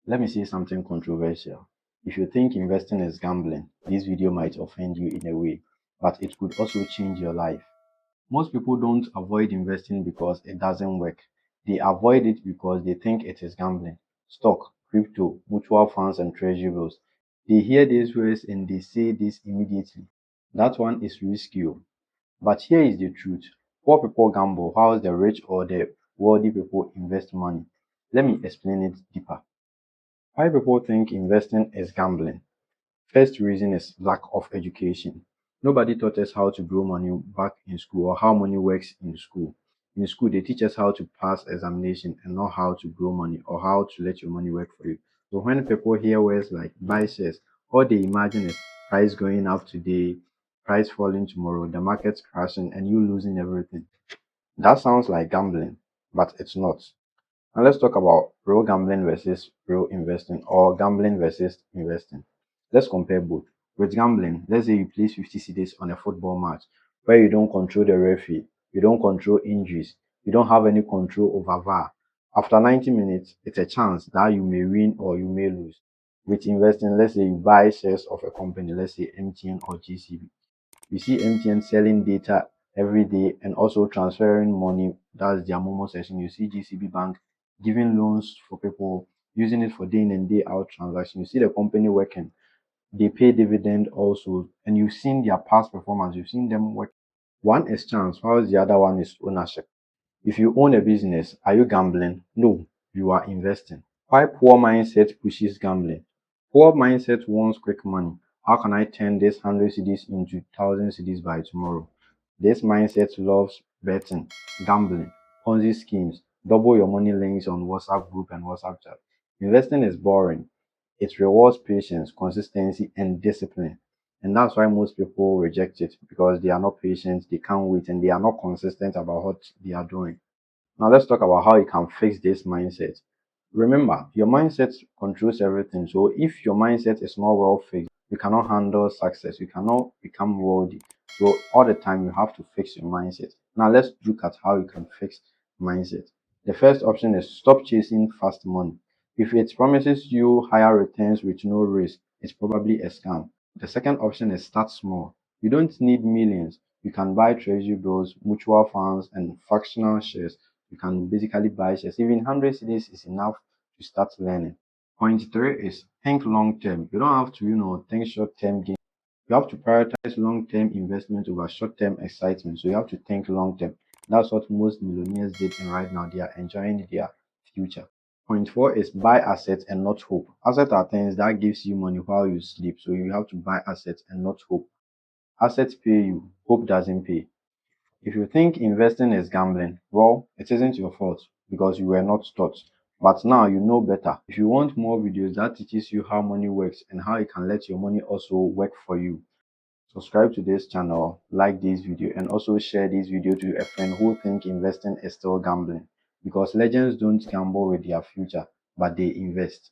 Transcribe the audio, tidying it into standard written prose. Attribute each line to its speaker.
Speaker 1: Let me say something controversial. If you think investing is gambling, this video might offend you in a way, but it could also change your life. Most people don't avoid investing because it doesn't work. They avoid it because they think it is gambling. Stock, crypto, mutual funds, and treasury bills. They hear these words and they say this immediately. That one is risky. But here is the truth. Poor people gamble while the rich or the wealthy people invest money. Let me explain it deeper. Why people think investing is gambling? First reason is lack of education. Nobody taught us how to grow money back in school or how money works in school. In school, they teach us how to pass examination and not how to grow money or how to let your money work for you. So when people hear words like buy shares, all they imagine is price going up today, price falling tomorrow, the market's crashing, and you losing everything. That sounds like gambling, but it's not. Now let's talk about real gambling versus real investing or gambling versus investing. Let's compare both. With gambling, let's say you place 50 cedis on a football match where you don't control the referee, you don't control injuries, you don't have any control over VAR. After 90 minutes, it's a chance that you may win or you may lose. With investing, let's say you buy shares of a company, let's say MTN or GCB. You see MTN selling data every day and also transferring money. That's their Momo session. You see GCB Bank giving loans for people, using it for day in and day out transaction. You see the company working. They pay dividend also, and you've seen their past performance. You've seen them work. One is chance, while the other one is ownership. If you own a business, are you gambling? No, you are investing. Why poor mindset pushes gambling? Poor mindset wants quick money. How can I turn this 100 cedis into 1,000 cedis by tomorrow? This mindset loves betting, gambling, Ponzi schemes, double your money links on WhatsApp group and WhatsApp chat. Investing is boring. It rewards patience, consistency, and discipline. And that's why most people reject it because they are not patient, they can't wait, and they are not consistent about what they are doing. Now let's talk about how you can fix this mindset. Remember, your mindset controls everything. So if your mindset is not well fixed, you cannot handle success. You cannot become wealthy. So all the time you have to fix your mindset. Now let's look at how you can fix mindset. The first option is stop chasing fast money. If it promises you higher returns with no risk, it's probably a scam. The second option is start small. You don't need millions. You can buy treasury bills, mutual funds, and fractional shares. You can basically buy shares. Even 100 cedis is enough to start learning. Point three is think long term. You don't have to, think short term gain. You have to prioritize long term investment over short term excitement. So you have to think long term. That's what most millionaires did, and right now they are enjoying their future. Point four is buy assets and not hope. Assets are things that gives you money while you sleep. So you have to buy assets and not hope. Assets pay you, hope doesn't pay. If you think investing is gambling, well, it isn't your fault because you were not taught. But now you know better. If you want more videos that teaches you how money works and how you can let your money also work for you, subscribe to this channel, like this video, and also share this video to a friend who think investing is still gambling. Because legends don't gamble with their future, but they invest.